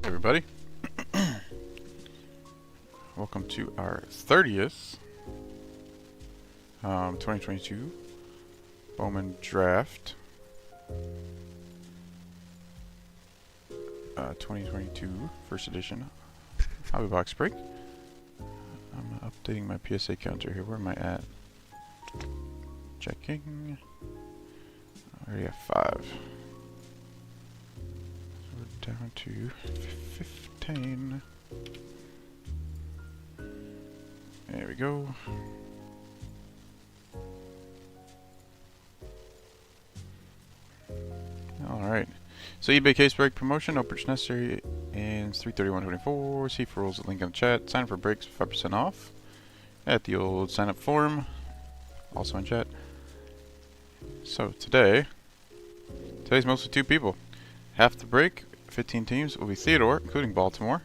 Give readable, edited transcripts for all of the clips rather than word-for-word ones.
Everybody, welcome to our 30th 2022 Bowman Draft 2022 first edition hobby box break. I'm updating my PSA counter here. Where am I at? Checking. I already have 5. We're down to 15. There we go. Alright. So eBay case break promotion, no purchase necessary, ends 3/31/24. See for rules, link in the chat. Sign up for breaks, 5% off. At the old sign up form, also in chat. So today's mostly 2 people. Half the break, 15 teams, will be Theodore, including Baltimore.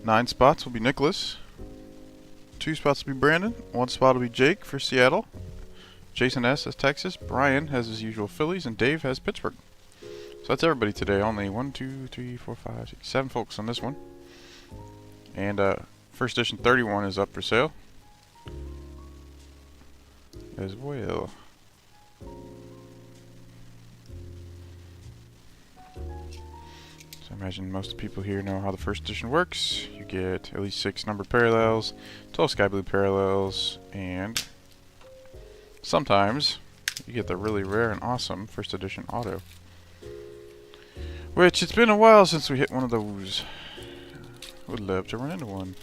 9 spots will be Nicholas. 2 spots will be Brandon. 1 spot will be Jake for Seattle. Jason S. has Texas. Brian has his usual Phillies. And Dave has Pittsburgh. So that's everybody today. Only 1, 2, 3, 4, 5, 6, 7 folks on this one. And first edition 31 is up for sale as well. So I imagine most people here know how the first edition works. You get at least 6 numbered parallels, 12 sky blue parallels, and sometimes you get the really rare and awesome first edition auto. Which, it's been a while since we hit one of those. Would love to run into one.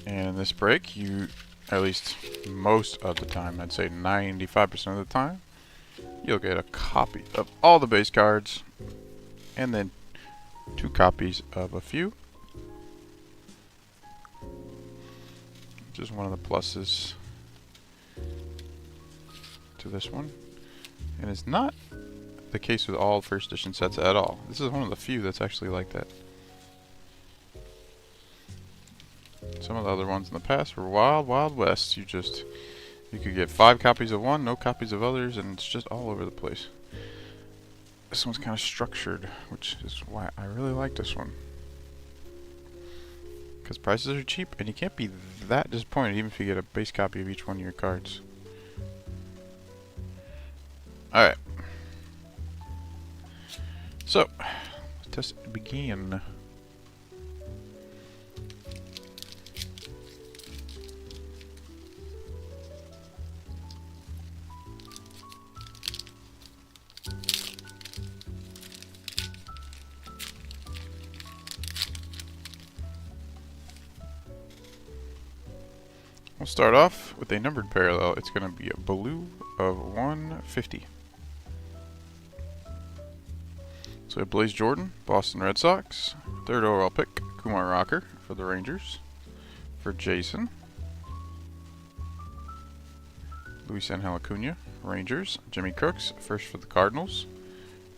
And in this break, you, at least most of the time, I'd say 95% of the time, you'll get a copy of all the base cards, and then 2 copies of a few. Which is one of the pluses to this one. And it's not the case with all first edition sets at all. This is one of the few that's actually like that. Some of the other ones in the past were wild, wild west. You could get 5 copies of one, no copies of others, and it's just all over the place. This one's kind of structured, which is why I really like this one. Because prices are cheap, and you can't be that disappointed even if you get a base copy of each one of your cards. Alright. So, let us begin. We'll start off with a numbered parallel. It's going to be a blue of 150. So we have Blaze Jordan, Boston Red Sox. 3rd overall pick, Kumar Rocker for the Rangers. For Jason, Luis Angel Acuna, Rangers. Jimmy Crooks, first for the Cardinals.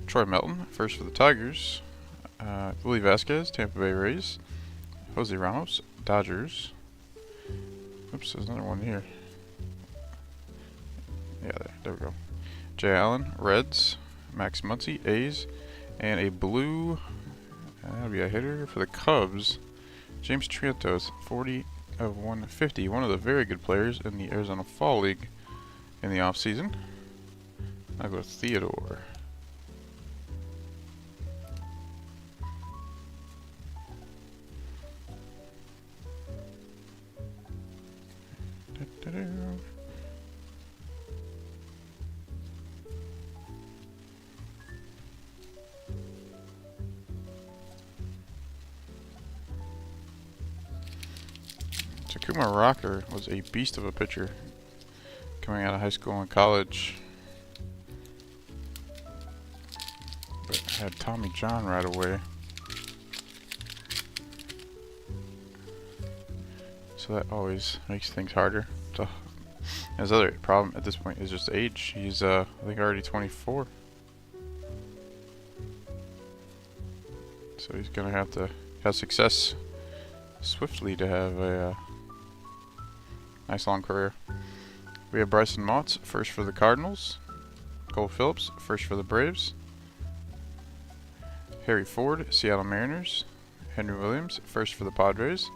Troy Melton, first for the Tigers. Willie Vasquez, Tampa Bay Rays. Jose Ramos, Dodgers. Oops, there's another one here. Yeah, there we go. Jay Allen, Reds. Max Muncy, A's. And a blue, that'll be a hitter for the Cubs. James Trientos, 40 of 150. One of the very good players in the Arizona Fall League in the offseason. I'll go with Theodore. Kumar Rocker was a beast of a pitcher coming out of high school and college. But had Tommy John right away. So that always makes things harder. So his other problem at this point is just age. He's I think already 24. So he's gonna have to have success swiftly to have a nice long career. We have Bryson Motts, first for the Cardinals. Cole Phillips, first for the Braves. Harry Ford, Seattle Mariners. Henry Williams, first for the Padres.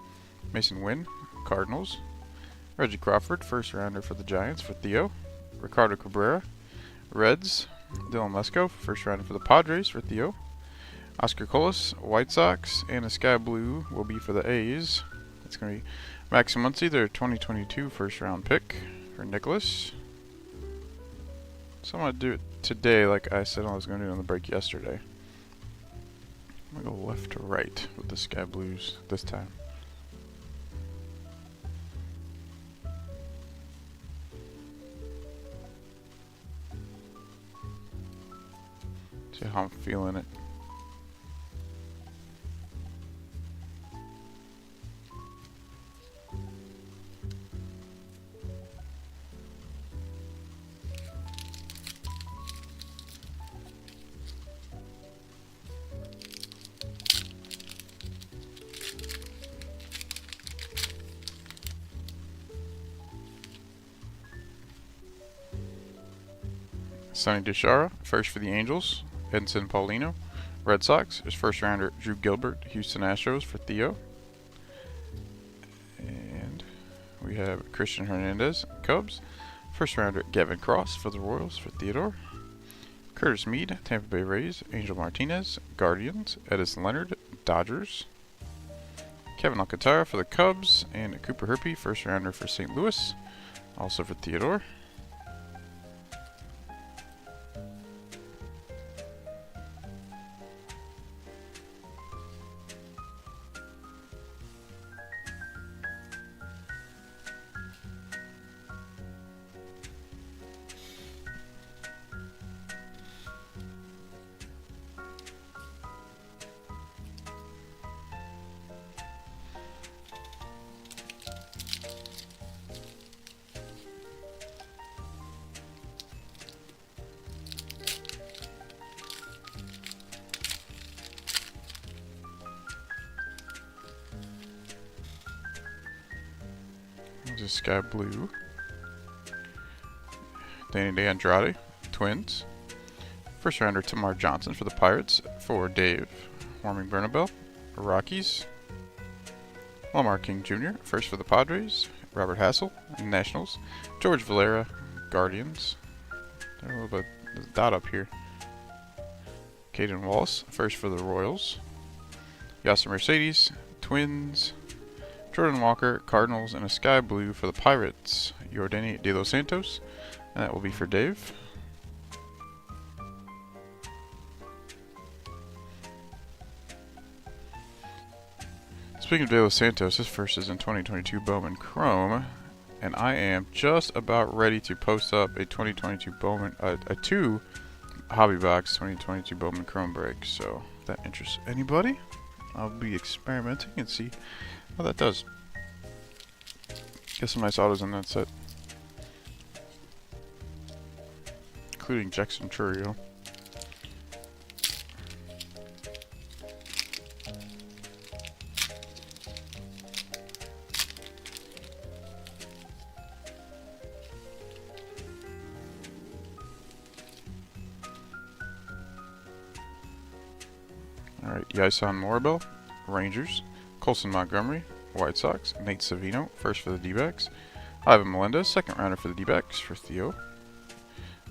Mason Wynn, Cardinals. Reggie Crawford, first rounder for the Giants for Theo. Ricardo Cabrera, Reds. Dylan Lesko, first rounder for the Padres for Theo. Oscar Colas, White Sox, and a Sky Blue will be for the A's. It's going to be Max Muncy, their 2022 first round pick for Nicholas. So I'm going to do it today like I said I was going to do it on the break yesterday. I'm going to go left to right with the Sky Blues this time. See how I'm feeling it. Sonny DeChara, first for the Angels. Edinson Paulino, Red Sox. His first rounder, Drew Gilbert, Houston Astros for Theo. And we have Christian Hernandez, Cubs. First rounder, Gavin Cross for the Royals for Theodore. Curtis Mead, Tampa Bay Rays. Angel Martinez, Guardians. Edison Leonard, Dodgers. Kevin Alcantara for the Cubs. And Cooper Herpy, first rounder for St. Louis, also for Theodore. There's a Sky Blue. Danny DeAndrade, Twins. First rounder Tamar Johnson for the Pirates. For Dave Warming Bernabel, Rockies. Lamar King Jr., first for the Padres. Robert Hassel, Nationals. George Valera, Guardians. There's a little bit of a dot up here. Caden Wallace, first for the Royals. Yasser Mercedes, Twins. Jordan Walker, Cardinals, and a Sky Blue for the Pirates. Yordany De Los Santos, and that will be for Dave. Speaking of De Los Santos, his first is in 2022 Bowman Chrome, and I am just about ready to post up a 2022 Bowman, a 2 Hobby Box 2022 Bowman Chrome break. So if that interests anybody, I'll be experimenting and see how that does. Get some nice autos in that set, including Jackson Chourio. Alright, Yaison Morabel, Rangers. Colson Montgomery, White Sox. Nate Savino, first for the D-backs. Ivan Melendez, second rounder for the D-backs for Theo.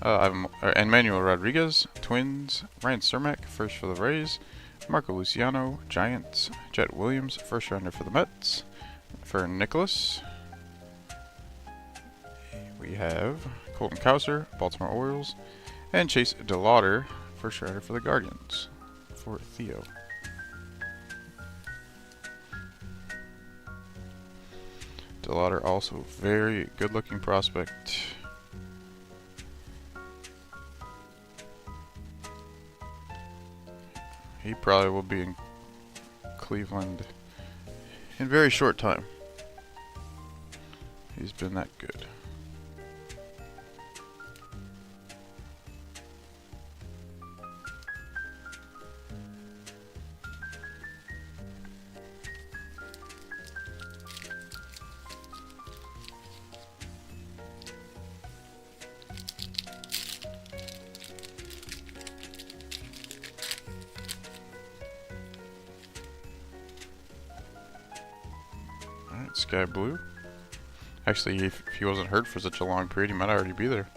Manuel Rodriguez, Twins. Ryan Cermak, first for the Rays. Marco Luciano, Giants. Jet Williams, first rounder for the Mets. For Nicholas, we have Colton Cowser, Baltimore Orioles. And Chase DeLauder, first rounder for the Guardians for Theo. DeLauder, also very good looking prospect. He probably will be in Cleveland in very short time. He's been that good. Alright, Sky Blue. Actually, if he wasn't hurt for such a long period, he might already be there.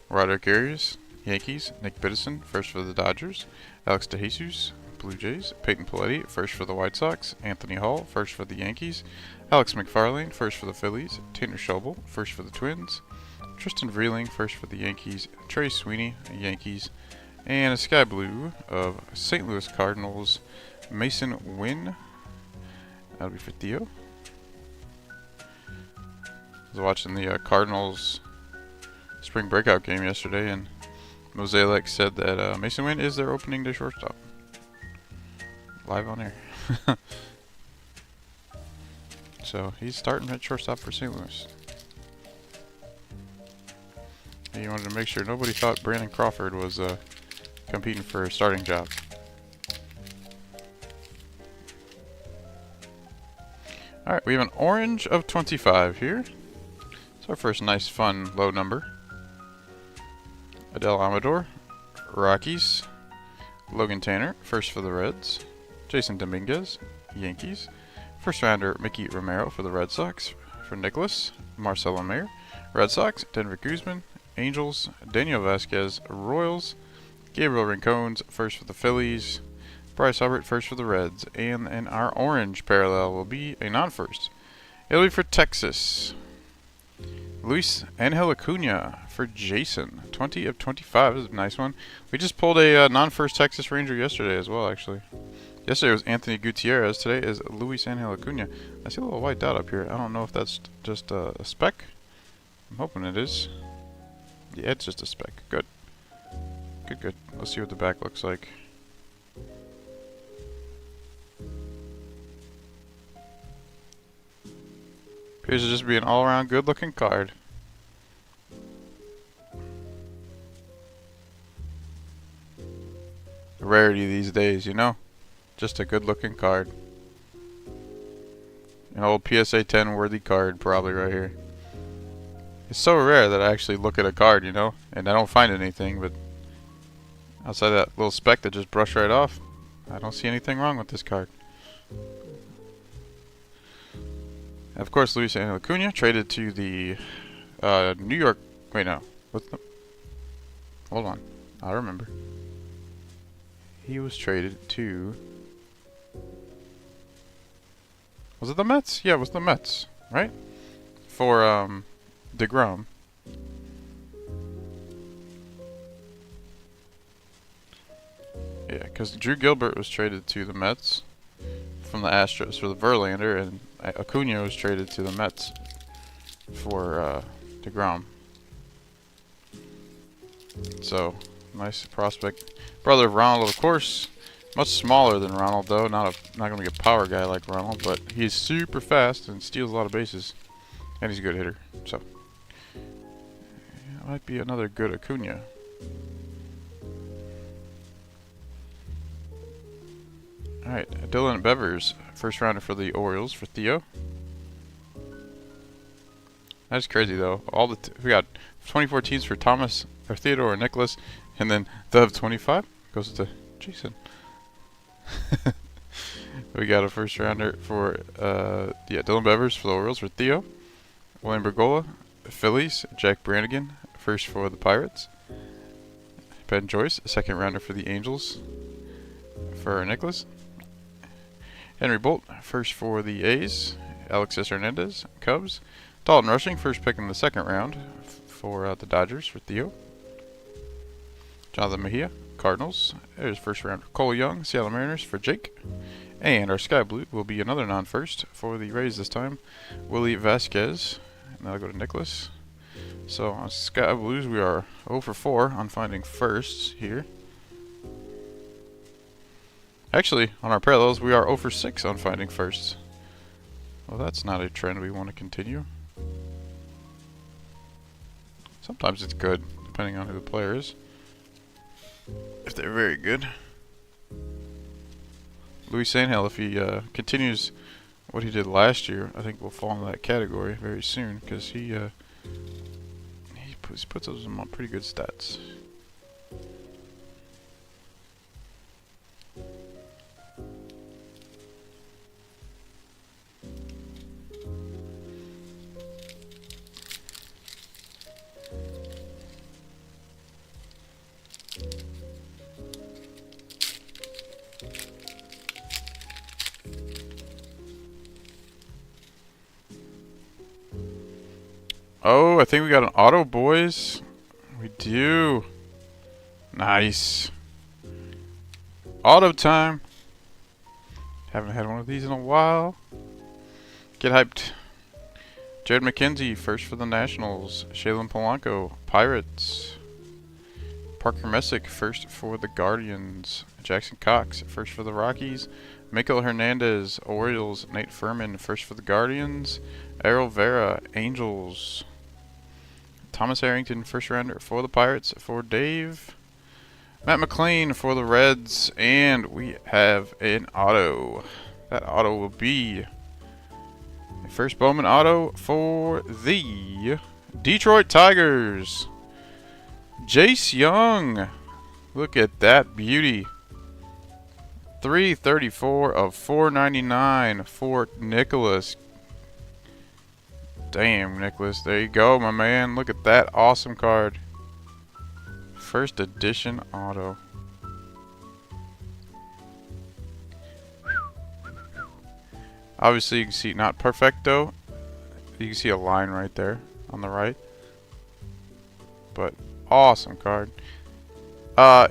Ryder Carriers, Yankees. Nick Biddison, first for the Dodgers. Alex DeJesus, Blue Jays. Peyton Paletti, first for the White Sox. Anthony Hall, first for the Yankees. Alex McFarlane, first for the Phillies. Tanner Schobel, first for the Twins. Tristan Vreeling, first for the Yankees. Trey Sweeney, Yankees. And a Sky Blue of St. Louis Cardinals, Mason Wynn. That'll be for Theo. I was watching the Cardinals spring breakout game yesterday, and Mosaic said that Mason Wynn is their opening day shortstop. Live on air. So he's starting at shortstop for St. Louis. He wanted to make sure nobody thought Brandon Crawford was competing for a starting job. Alright, we have an orange of 25 here. It's our first nice, fun, low number. Adele Amador, Rockies. Logan Tanner, first for the Reds. Jason Dominguez, Yankees. First rounder Mickey Romero for the Red Sox. For Nicholas, Marcelo Mayer, Red Sox. Denver Guzman, Angels. Daniel Vasquez, Royals. Gabriel Rincones, first for the Phillies. Bryce Hubbard, first for the Reds. And our orange parallel will be a non-first. It'll be for Texas. Luis Angel Acuna for Jason. 20 of 25. This is a nice one. We just pulled a non-first Texas Ranger yesterday as well, actually. Yesterday was Anthony Gutierrez. Today is Luis Angel Acuna. I see a little white dot up here. I don't know if that's just a speck. I'm hoping it is. Yeah, it's just a speck. Good. Good, good. Let's see what the back looks like. Appears to just be an all-around good-looking card. A rarity these days, you know? Just a good-looking card. An old PSA 10 worthy card, probably right here. It's so rare that I actually look at a card, you know? And I don't find anything, but outside that little speck that just brushed right off, I don't see anything wrong with this card. Of course, Luis Angel Acuna traded to the New York. Wait, no. What's the? Hold on. I remember. He was traded to. Was it the Mets? Yeah, it was the Mets, right? For DeGrom. Yeah, because Drew Gilbert was traded to the Mets from the Astros for the Verlander, and Acuna was traded to the Mets for DeGrom. So, nice prospect. Brother of Ronald, of course. Much smaller than Ronald, though. Not going to be a power guy like Ronald, but he's super fast and steals a lot of bases. And he's a good hitter. So, might be another good Acuna. Alright, Dylan Bevers, first rounder for the Orioles for Theo. That's crazy though. We got 24 teams for Thomas or Theodore or Nicholas, and then the 25 goes to Jason. We got a first rounder for Dylan Bevers for the Orioles for Theo. William Bergola, Phillies. Jack Brannigan, first for the Pirates. Ben Joyce, second rounder for the Angels for Nicholas. Henry Bolt, first for the A's. Alexis Hernandez, Cubs. Dalton Rushing, first pick in the second round for the Dodgers for Theo. Jonathan Mejia, Cardinals. There's first round. Cole Young, Seattle Mariners for Jake. And our sky blue will be another non-first for the Rays this time. Willie Vasquez. And that'll go to Nicholas. So on sky blues we are 0 for 4 on finding firsts here. Actually, on our parallels we are 0 for 6 on finding firsts. Well, that's not a trend we want to continue. Sometimes it's good, depending on who the player is. If they're very good. Louis Sandhill, if he continues what he did last year, I think we'll fall into that category very soon, because he puts us on pretty good stats. Oh, I think we got an auto, boys. We do. Nice. Auto time. Haven't had one of these in a while. Get hyped. Jared McKenzie, first for the Nationals. Shaylin Polanco, Pirates. Parker Messick, first for the Guardians. Jackson Cox, first for the Rockies. Mikel Hernandez, Orioles. Nate Furman, first for the Guardians. Errol Vera, Angels. Thomas Harrington, first rounder for the Pirates for Dave. Matt McLean for the Reds. And we have an auto. That auto will be a first Bowman auto for the Detroit Tigers. Jace Young. Look at that beauty. 334 of 499 for Nicholas. Damn, Nicholas. There you go, my man. Look at that awesome card. First edition auto. Obviously, you can see not perfecto. You can see a line right there on the right. But awesome card. Yeah,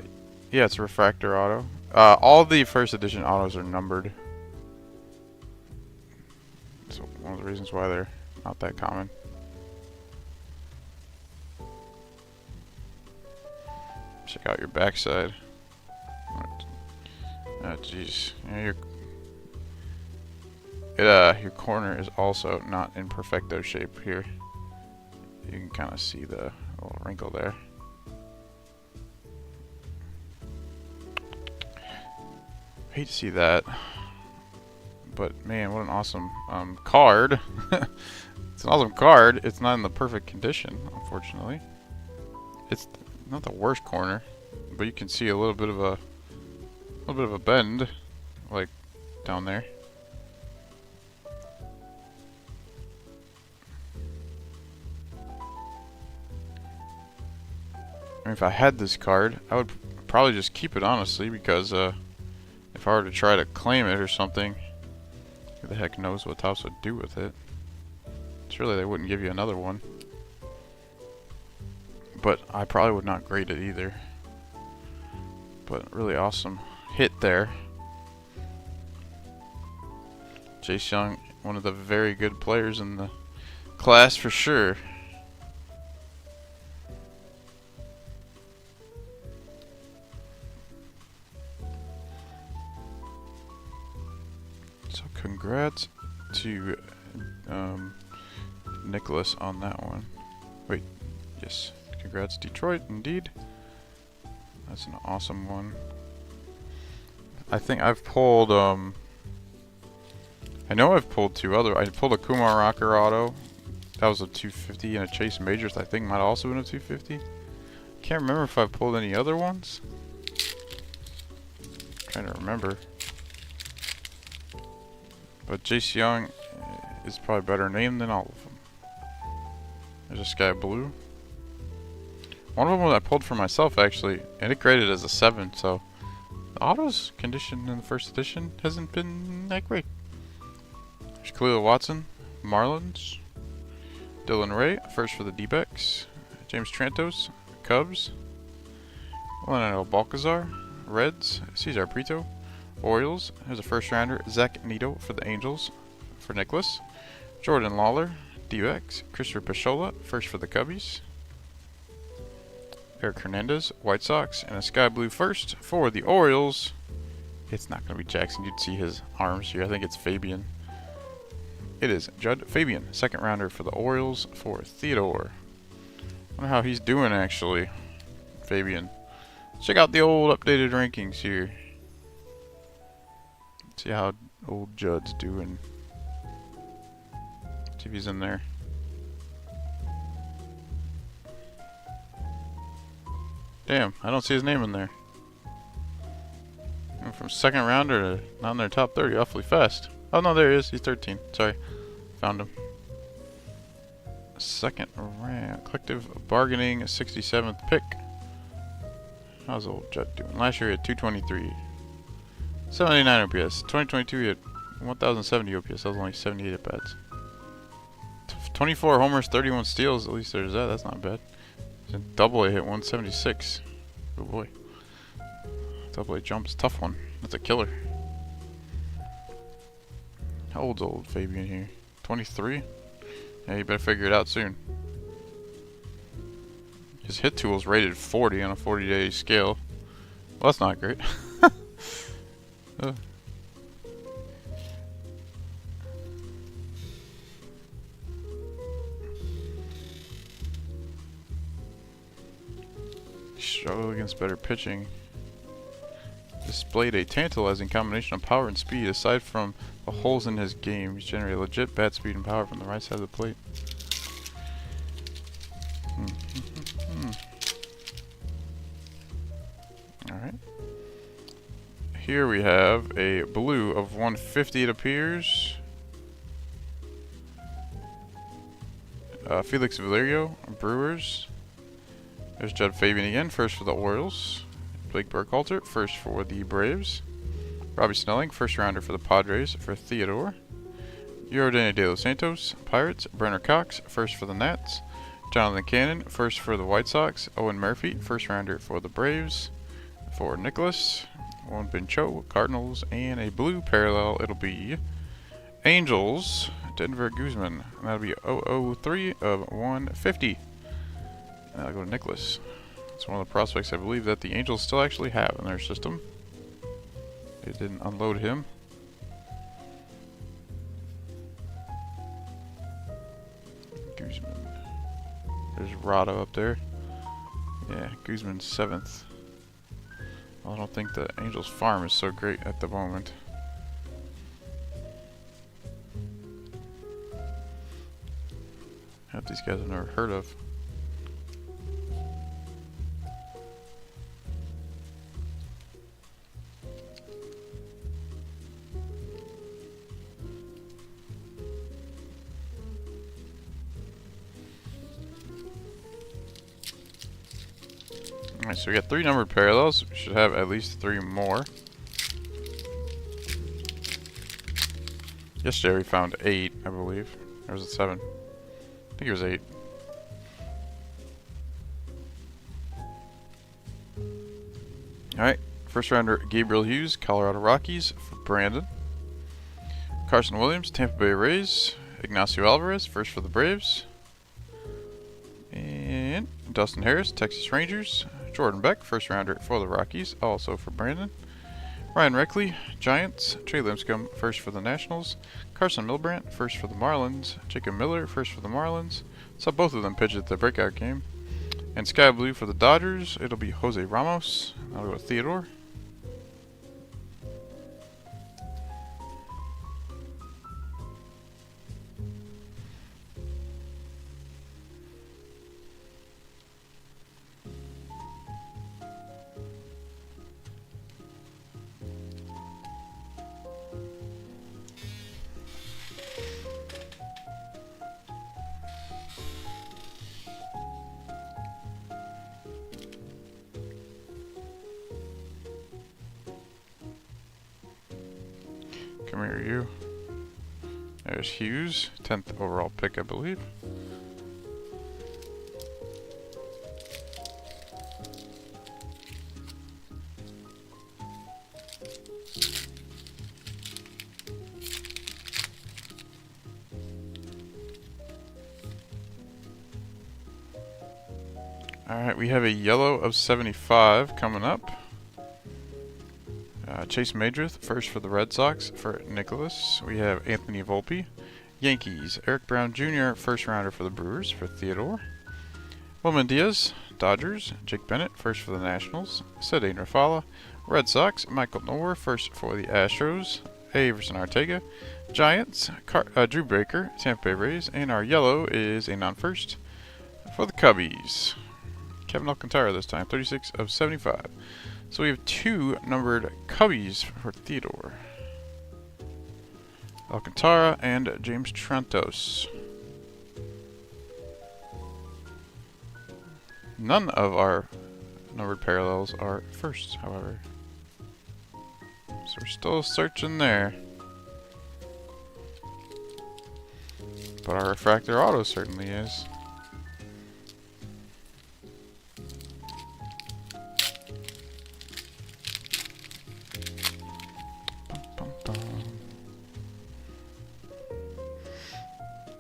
it's a refractor auto. All the first edition autos are numbered. So one of the reasons why they're not that common. Check out your backside. Oh jeez. Yeah, your corner is also not in perfecto shape here. You can kind of see the little wrinkle there. Hate to see that. But man, what an awesome card. It's an awesome card. It's not in the perfect condition, unfortunately. It's not the worst corner, but you can see a little bit of a bend, like down there. I mean, if I had this card, I would probably just keep it, honestly, because if I were to try to claim it or something, who the heck knows what Topps would do with it. Surely they wouldn't give you another one. But I probably would not grade it either. But really awesome hit there. Jace Young, one of the very good players in the class for sure. So congrats to Nicholas on that one. Wait, yes. Congrats, Detroit, indeed. That's an awesome one. I think I've pulled, I know I've pulled two other. I pulled a Kumar Rocker auto. That was a 250, and a Chase Majors, I think, might also been a 250. Can't remember if I pulled any other ones. Trying to remember. But Jace Young is probably a better name than all of them. There's a Sky Blue. One of them I pulled for myself, actually, and it graded as a 7, so the auto's condition in the first edition hasn't been that great. There's Khalil Watson, Marlins. Dylan Ray, first for the D-backs. James Trantos, Cubs. Leonardo Balcazar, Reds. Cesar Prieto, Orioles, there's a first rounder, Zach Neto for the Angels, for Nicholas. Jordan Lawler, D-backs. Christopher Pachola, first for the Cubbies. Eric Hernandez, White Sox, and a sky blue first for the Orioles. It's not going to be Jackson. You'd see his arms here. I think it's Fabian. It is Judd Fabian, second rounder for the Orioles for Theodore. Wonder how he's doing actually, Fabian. Check out the old updated rankings here. See how old Judd's doing. See if he's in there. Damn, I don't see his name in there. Went from second rounder to not in their top 30 awfully fast. Oh no, there he is. He's 13. Sorry. Found him. Second round. Collective bargaining, 67th pick. How's old Judd doing? Last year he had 223. 79 OPS. 2022 he had 1070 OPS. That was only 78 at bats. 24 homers, 31 steals. At least there's that. That's not bad. Double A hit 176. Oh boy. Double A jump's a tough one. That's a killer. How old's old Fabian here? 23? Yeah, you better figure it out soon. His hit tool's rated 40 on a 40-day scale. Well, that's not great. Struggle against better pitching. Displayed a tantalizing combination of power and speed. Aside from the holes in his game, he's generated legit bat speed and power from the right side of the plate. Alright. Here we have a blue of 150, it appears. Felix Valerio, Brewers. There's Judd Fabian again, first for the Orioles. Blake Burkhalter, first for the Braves. Robbie Snelling, first rounder for the Padres for Theodore. Yordan De Los Santos, Pirates. Brenner Cox, first for the Nats. Jonathan Cannon, first for the White Sox. Owen Murphy, first rounder for the Braves. For Nicholas. Juan Pincho, Cardinals. And a blue parallel, it'll be Angels, Denver Guzman. And that'll be 003 of 150. And I'll go to Nicholas. It's one of the prospects I believe that the Angels still actually have in their system. They didn't unload him. Guzman. There's Rado up there. Yeah, Guzman's 7th. Well, I don't think the Angels farm is so great at the moment. Half these guys I've never heard of. Alright, so we got 3 numbered parallels. We should have at least 3 more. Yesterday we found 8, I believe. Or was it 7? I think it was 8. Alright, first rounder Gabriel Hughes, Colorado Rockies for Brandon. Carson Williams, Tampa Bay Rays. Ignacio Alvarez, first for the Braves. And Dustin Harris, Texas Rangers. Jordan Beck, first rounder for the Rockies, also for Brandon. Ryan Reckley, Giants. Trey Linscomb, first for the Nationals. Carson Milbrandt, first for the Marlins. Jacob Miller, first for the Marlins. Saw both of them pitch at the breakout game. And Sky Blue for the Dodgers, it'll be Jose Ramos. I'll go with Theodore. Come here, you. There's Hughes, 10th overall pick, I believe. Alright, we have a yellow of 75 coming up. Chase Madrith, first for the Red Sox for Nicholas. We have Anthony Volpe. Yankees, Eric Brown Jr., first rounder for the Brewers for Theodore. Bowman Diaz, Dodgers. Jake Bennett, first for the Nationals. Cedane Rafala, Red Sox. Michael Noor, first for the Astros. Averson Arteaga, Giants. Drew Baker, Tampa Bay Rays. And our yellow is a non-first for the Cubbies. Kevin Alcantara this time, 36 of 75. So we have 2 numbered Cubbies for Theodore. Alcantara and James Trantos. None of our numbered parallels are firsts, however. So we're still searching there. But our refractor auto certainly is.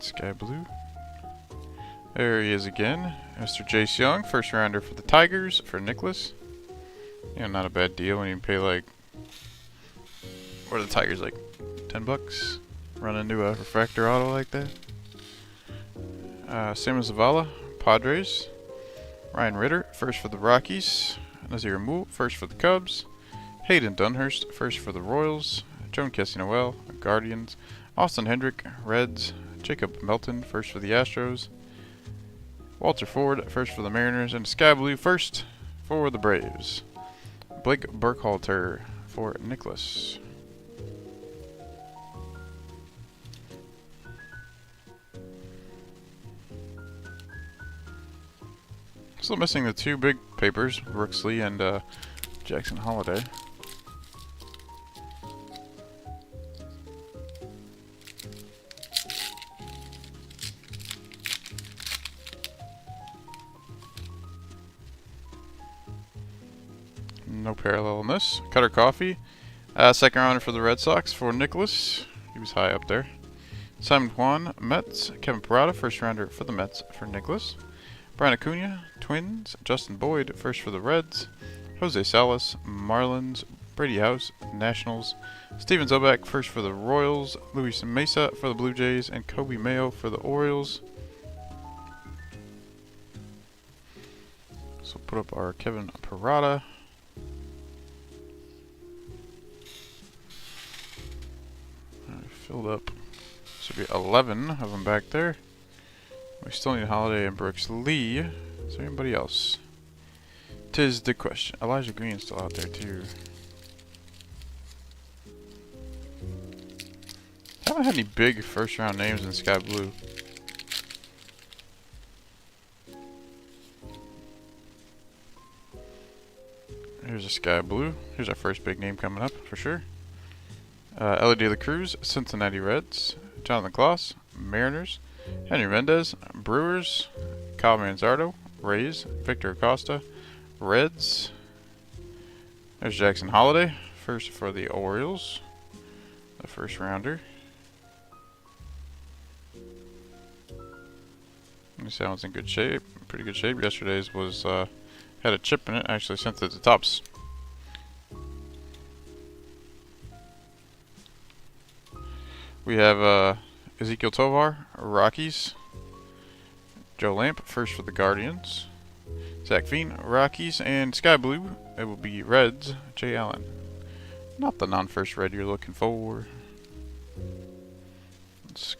Sky Blue. There he is again. Mr. Jace Young, first rounder for the Tigers for Nicholas. Yeah, not a bad deal when you pay like, what are the Tigers, like $10? Run into a refractor auto like that. Sam Zavala, Padres. Ryan Ritter, first for the Rockies. Nazir Mool, first for the Cubs. Hayden Dunhurst, first for the Royals. Joan Kessie-Noel, Guardians. Austin Hendrick, Reds. Jacob Melton, first for the Astros. Walter Ford, first for the Mariners. And Sky Blue, first for the Braves. Blake Burkhalter for Nicholas. Still missing the 2 big papers, Brooks Lee and Jackson Holiday. No parallel in this. Cutter Coffee, second rounder for the Red Sox for Nicholas. He was high up there. Simon Kwan, Mets. Kevin Parada, first rounder for the Mets for Nicholas. Brian Acuna, Twins. Justin Boyd, first for the Reds. Jose Salas, Marlins. Brady House, Nationals. Steven Zobak, first for the Royals. Luis Mesa for the Blue Jays. And Kobe Mayo for the Orioles. So put up our Kevin Parada. Filled up. Should be 11 of them back there. We still need Holiday and Brooks Lee. Is there anybody else? Tis the question. Elijah Green's still out there too. Haven't had any big first round names in Sky Blue. Here's a Sky Blue. Here's our first big name coming up for sure. Ellie De La Cruz, Cincinnati Reds. Jonathan Kloss, Mariners. Henry Mendez, Brewers. Kyle Manzardo, Rays. Victor Acosta, Reds. There's Jackson Holiday, first for the Orioles. The first rounder. This one's in good shape, pretty good shape. Yesterday's was had a chip in it. I actually sent it to Tops. We have Ezekiel Tovar, Rockies. Joe Lamp, first for the Guardians. Zach Veen, Rockies. And Sky Blue, it will be Reds, Jay Allen. Not the non-first red you're looking for. Let's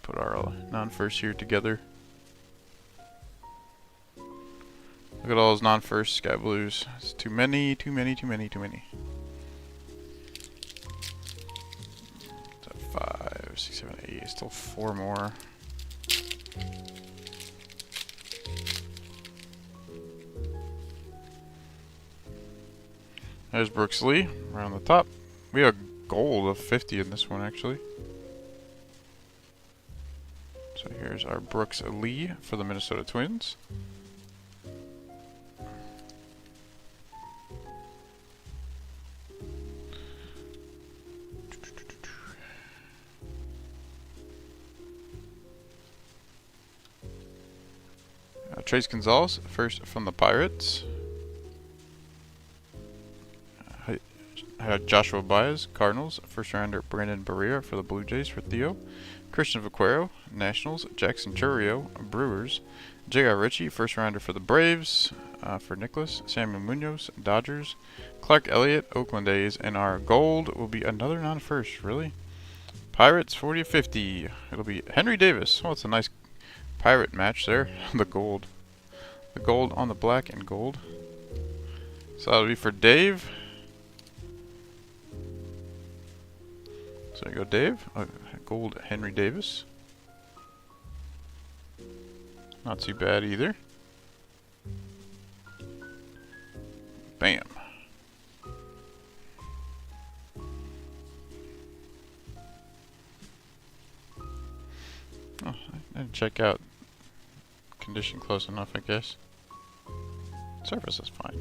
put our non-first here together. Look at all those non-first Sky Blues. It's too many, too many, too many, too many. 5, 6, 7, 8. Still 4 more. There's Brooks Lee around the top. We have gold of 50 in this one actually. So here's our Brooks Lee for the Minnesota Twins. Trace Gonzalez, first from the Pirates. Joshua Baez, Cardinals, first rounder Brandon Barriera for the Blue Jays for Theo. Christian Vaquero, Nationals, Jackson Churrio, Brewers. J.R. Ritchie, first rounder for the Braves for Nicholas. Samuel Munoz, Dodgers. Clark Elliott, Oakland A's, and our gold will be another non-first, really? Pirates 40-50. It'll be Henry Davis. Oh, it's a nice Pirate match there. The gold. The gold on the black and gold. So that'll be for Dave. So there you go, Dave. Gold Henry Davis. Not too bad either. Bam. Oh, I didn't check out condition close enough, I guess. Surface is fine.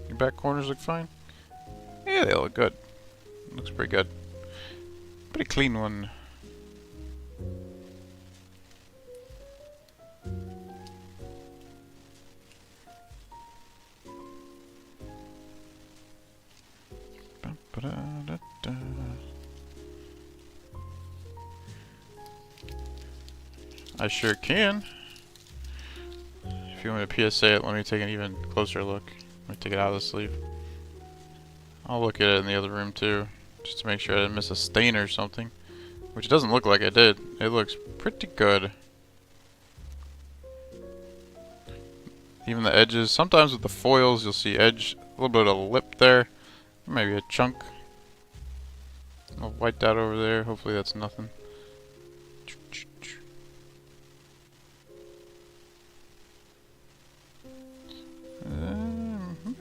Your back corners look fine. Yeah, they look good. Looks pretty good. Pretty clean one. I sure can. If you want me to PSA it, let me take an even closer look. Let me take it out of the sleeve. I'll look at it in the other room too, just to make sure I didn't miss a stain or something. Which it doesn't look like I did. It looks pretty good. Even the edges. Sometimes with the foils you'll see edge, a little bit of a lip there. Maybe a chunk. A little white dot over there. Hopefully that's nothing.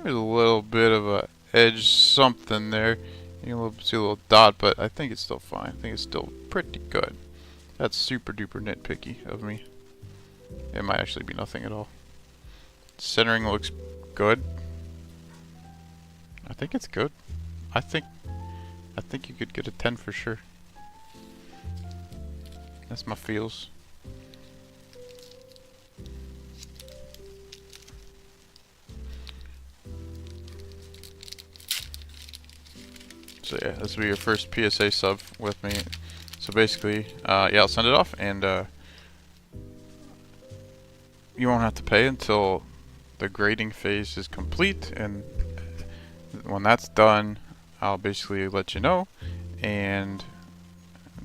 There's a little bit of a edge something there. You can see a little dot, but I think it's still fine. I think it's still pretty good. That's super duper nitpicky of me. It might actually be nothing at all. Centering looks good. I think it's good. I think you could get a 10 for sure. That's my feels. So yeah, this will be your first PSA sub with me. So basically, yeah, I'll send it off, and you won't have to pay until the grading phase is complete, and when that's done, I'll basically let you know, and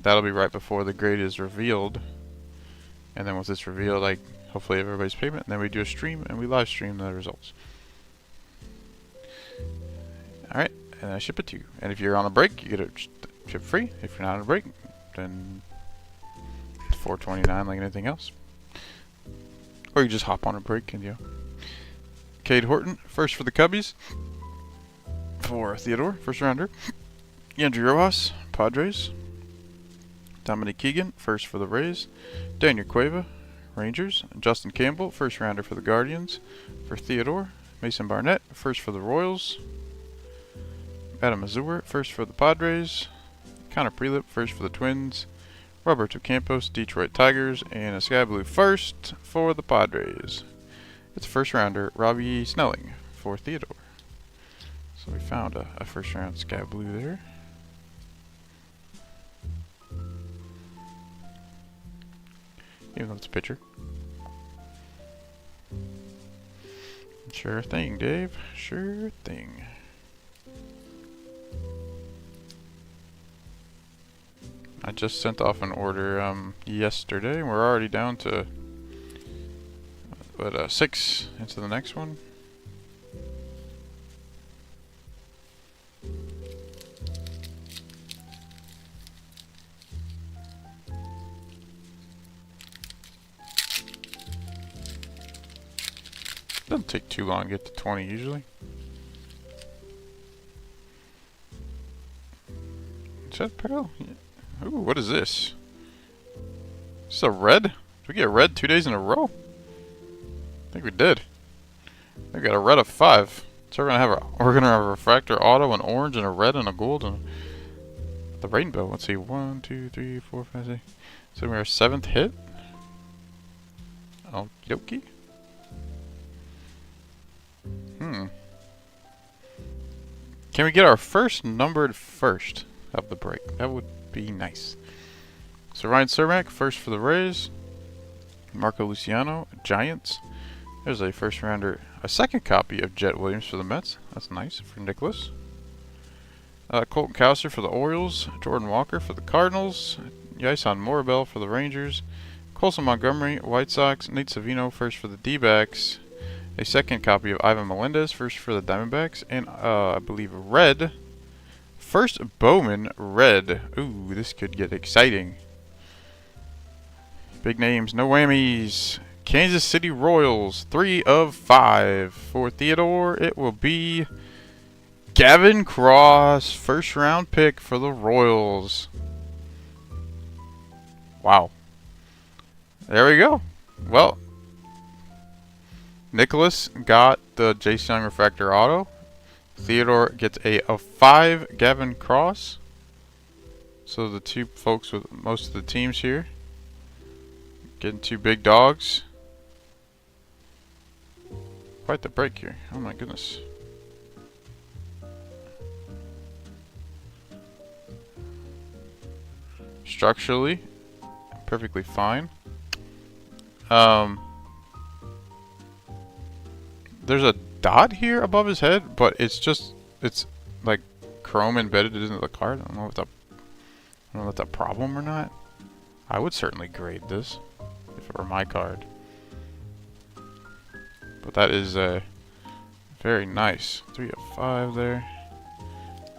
that'll be right before the grade is revealed. And then once it's revealed, like, hopefully everybody's payment, and then we do a stream, and we live stream the results. Alright. And I ship it to you. And if you're on a break, you get it ship free. If you're not on a break, then it's $4.29 like anything else. Or you just hop on a break and Cade Horton, first for the Cubbies. For Theodore, first rounder. Andrew Rojas, Padres. Dominic Keegan, first for the Rays. Daniel Cueva, Rangers. Justin Campbell, first rounder for the Guardians. For Theodore. Mason Barnett, first for the Royals. Adam Azur, first for the Padres. Connor Prelip, first for the Twins. Roberto Campos, Detroit Tigers. And a Sky Blue first for the Padres. It's first rounder, Robbie Snelling for Theodore. So we found a first round Sky Blue there. Even though it's a pitcher. Sure thing, Dave. Sure thing. I just sent off an order yesterday. We're already down to 6 into the next one. Doesn't take too long to get to 20 usually. Is that parallel? Yeah. Ooh, what is this? Is this a red? Did we get a red 2 days in a row? I think we did. We got a red of 5. So we're gonna have a refractor auto, an orange, and a red, and a gold, and the rainbow. Let's see, 1, 2, 3, 4, 5, 6. So we're our 7th hit. Okie dokie. Hmm. Can we get our first numbered first of the break? That would be nice. So Ryan Cermak, first for the Rays. Marco Luciano, Giants. There's a first rounder, a second copy of Jet Williams for the Mets. That's nice for Nicholas. Colton Cowser for the Orioles. Jordan Walker for the Cardinals. Yason Morabel for the Rangers. Colson Montgomery, White Sox. Nate Savino, first for the D-backs. A second copy of Ivan Melendez, first for the Diamondbacks. And I believe red. First Bowman, red. Ooh, this could get exciting. Big names, no whammies. Kansas City Royals, 3 of 5. For Theodore, it will be Gavin Cross, first round pick for the Royals. Wow. There we go. Well, Nicholas got the Jace Young Refractor Auto. Theodore gets a 5 Gavin Cross. So the two folks with most of the teams here. Getting 2 big dogs. Quite the break here. Oh my goodness. Structurally, perfectly fine. There's a dot here above his head, but it's like chrome embedded into the card. I don't know if that's a problem or not. I would certainly grade this if it were my card. But that is very nice. 3 of 5 there.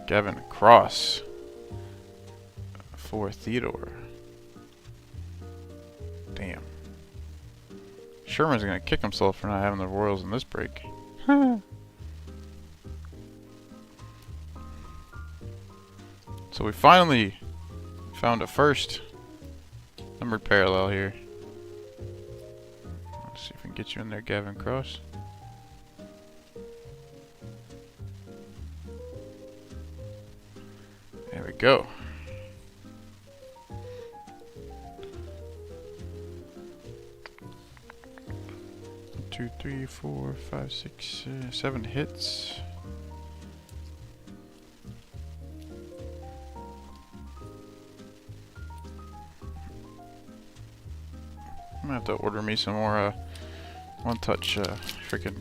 Gavin Cross for Theodore. Damn. Sherman's gonna kick himself for not having the Royals in this break. So we finally found a first numbered parallel here. Let's see if we can get you in there, Gavin Cross. There we go. Two, 3, 4, 5, 6, 7 hits. I'm gonna have to order me some more one-touch freaking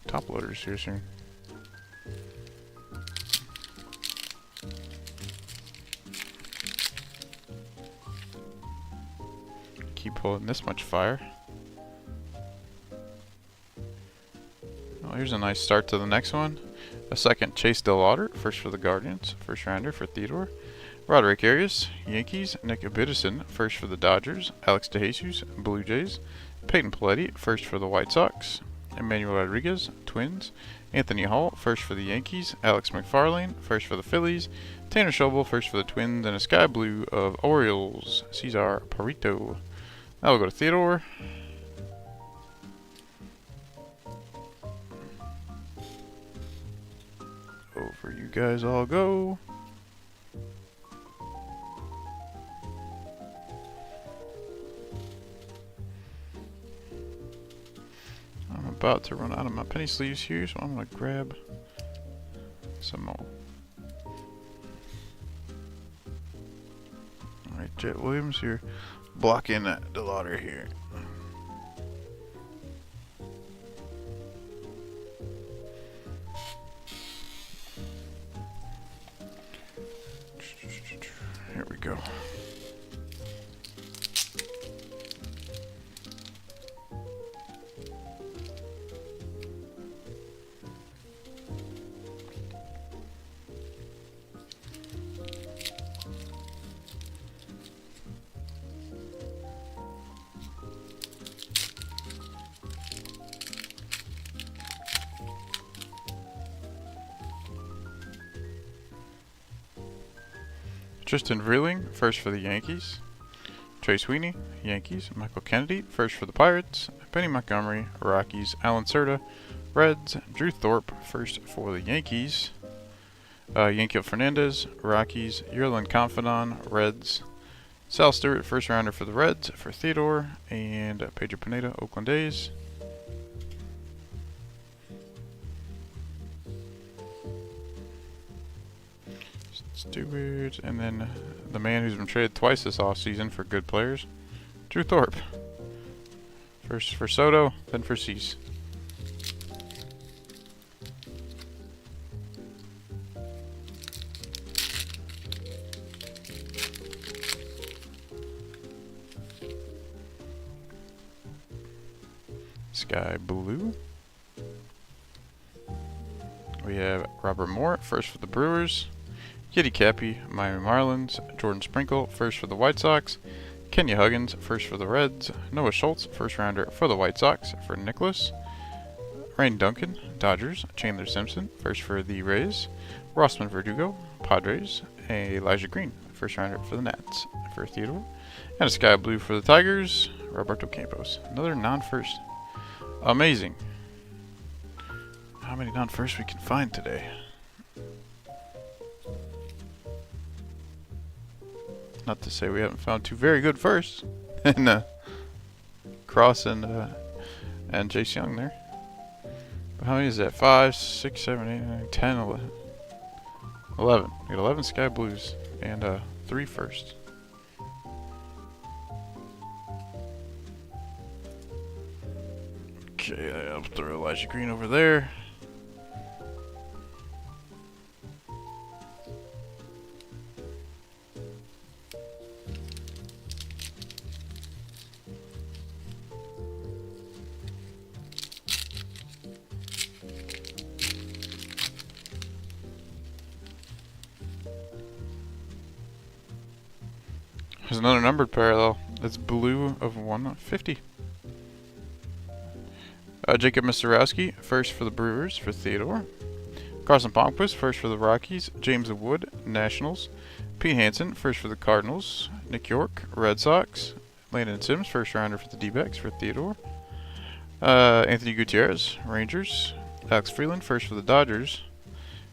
top loaders here soon. Keep pulling this much fire. Well, here's a nice start to the next one. A second Chase Delauder, first for the Guardians, first rounder for Theodore. Roderick Arias, Yankees. Nick Biddison, first for the Dodgers. Alex DeJesus, Blue Jays. Peyton Paletti, first for the White Sox. Emmanuel Rodriguez, Twins. Anthony Hall, first for the Yankees. Alex McFarlane, first for the Phillies. Tanner Schobel, first for the Twins. And a Sky Blue of Orioles, Cesar Parito. Now we'll go to Theodore. Over you guys all go. I'm about to run out of my penny sleeves here, so I'm going to grab some more. Alright, Jet Williams here, blocking that Delauder here. Here we go. Tristan Vreeling, first for the Yankees. Trey Sweeney, Yankees. Michael Kennedy, first for the Pirates. Benny Montgomery, Rockies. Alan Cerda, Reds. Drew Thorpe, first for the Yankees. Yankel Fernandez, Rockies. Yerlin Confidan, Reds. Sal Stewart, first rounder for the Reds, for Theodore. And Pedro Pineda, Oakland A's. Let's do it. And then the man who's been traded twice this offseason for good players, Drew Thorpe. First for Soto, then for Cease. Sky Blue. We have Robert Moore, first for the Brewers. Kitty Cappy, Miami Marlins. Jordan Sprinkle, first for the White Sox. Kenya Huggins, first for the Reds. Noah Schultz, first rounder for the White Sox for Nicholas. Rain Duncan, Dodgers. Chandler Simpson, first for the Rays. Rossman Verdugo, Padres. Elijah Green, first rounder for the Nats for Theodore. And a Sky Blue for the Tigers, Roberto Campos. Another non-first. Amazing. How many non-first we can find today? Not to say we haven't found two very good firsts in Cross and Jace Young there. But how many is that? 5, 6, 7, 8, 9, 10, 11. 11. We got 11 Sky Blues and 3 firsts. Okay, I'll throw Elijah Green over there. There's another numbered parallel. That's blue of 150. Jacob Misiorowski, first for the Brewers for Theodore. Carson Palmquist, first for the Rockies. James Wood, Nationals. Pete Hansen, first for the Cardinals. Nick York, Red Sox. Landon Sims, first rounder for the D-backs for Theodore. Anthony Gutierrez, Rangers. Alex Freeland, first for the Dodgers.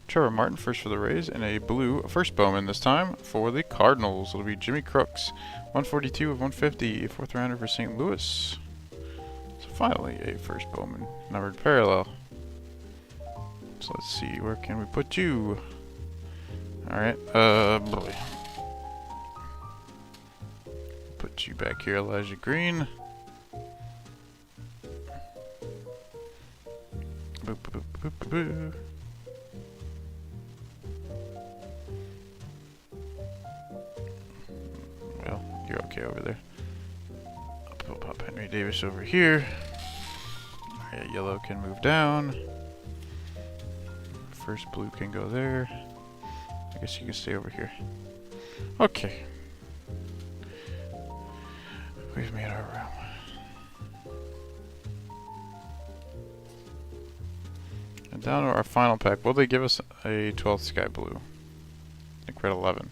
Trevor Martin, first for the Rays, and a blue first Bowman this time for the Cardinals. It'll be Jimmy Crooks, 142 of 150, fourth rounder for St. Louis. So finally, a first Bowman numbered parallel. So let's see, where can we put you? All right, boy. Put you back here, Elijah Green. Boop, boop, boop, boop, boop. You're okay over there. I'll pop Henry Davis over here. Alright, yellow can move down. First blue can go there. I guess you can stay over here. Okay. We've made our room. And down to our final pack. Will they give us a 12th Sky Blue? I think we're at 11.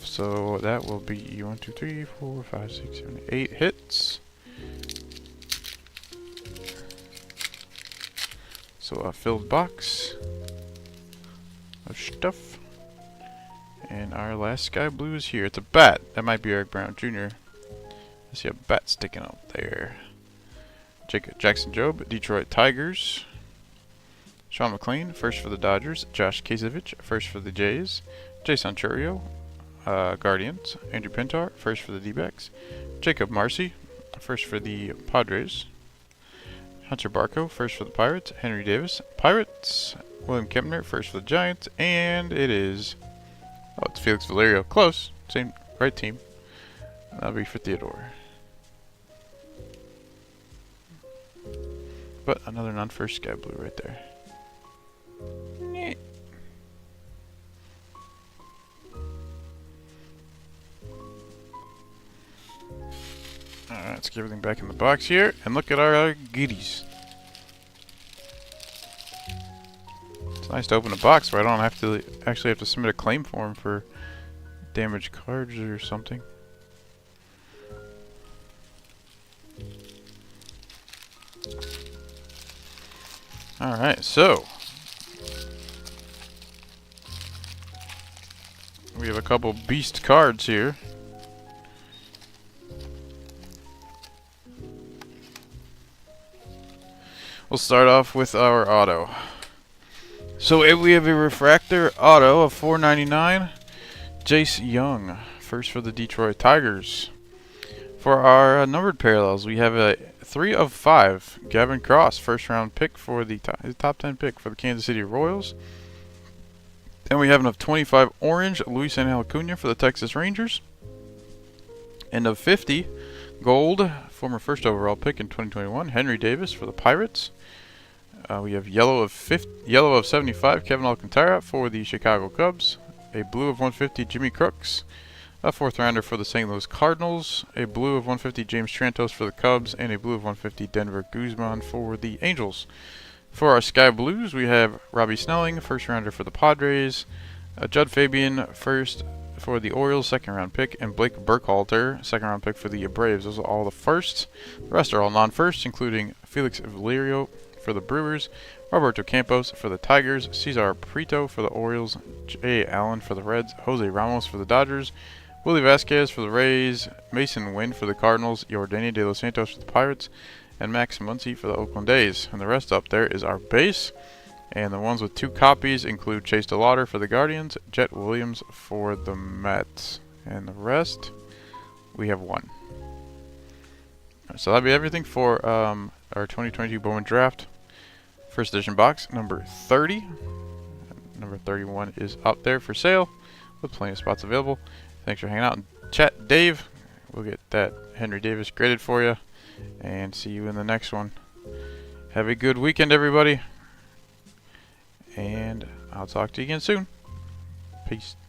So that will be 1, 2, 3, 4, 5, 6, 7, 8 hits. So a filled box of stuff. And our last Sky Blue is here. It's a bat. That might be Eric Brown Jr. I see a bat sticking out there. Jackson Jobe, Detroit Tigers. Sean McLean, first for the Dodgers. Josh Kasevich, first for the Jays. Jason Churio, Guardians. Andrew Pintar, first for the D-backs. Jacob Marcy, first for the Padres. Hunter Barco, first for the Pirates. Henry Davis, Pirates. William Kempner, first for the Giants. And it is... oh, it's Felix Valerio. Close. Same, right team. That'll be for Theodore. But another non-first Sky Blue right there. Alright, let's get everything back in the box here, and look at our goodies. It's nice to open a box where I don't have to actually have to submit a claim form for damaged cards or something. Alright, so we have a couple beast cards here. We'll start off with our auto. So we have a refractor auto of $4.99. Jace Young, first for the Detroit Tigers. For our numbered parallels, we have a 3 of 5. Gavin Cross, first round pick for the top 10 pick for the Kansas City Royals. Then we have an of 25 orange, Luis Angel Acuna for the Texas Rangers. And of 50 gold, former first overall pick in 2021, Henry Davis for the Pirates. We have yellow of 75, Kevin Alcantara for the Chicago Cubs. A blue of 150, Jimmy Crooks, a 4th rounder for the St. Louis Cardinals. A blue of 150, James Trantos for the Cubs, and a blue of 150, Denver Guzman for the Angels. For our Sky Blues, we have Robbie Snelling, 1st rounder for the Padres. Judd Fabian, first for the Orioles, 2nd round pick, and Blake Burkhalter, 2nd round pick for the Braves. Those are all the firsts. The rest are all non-firsts, including Felix Valerio for the Brewers, Roberto Campos for the Tigers, Cesar Prieto for the Orioles, Jay Allen for the Reds, Jose Ramos for the Dodgers, Willie Vasquez for the Rays, Mason Wynn for the Cardinals, Yordania De Los Santos for the Pirates, and Max Muncy for the Oakland A's. And the rest up there is our base. And the ones with 2 copies include Chase DeLauder for the Guardians, Jet Williams for the Mets. And the rest, we have 1. So that'll be everything for our 2022 Bowman Draft. First edition box, number 30. Number 31 is up there for sale with plenty of spots available. Thanks for hanging out in chat, Dave. We'll get that Henry Davis graded for you. And see you in the next one. Have a good weekend, everybody. And I'll talk to you again soon. Peace.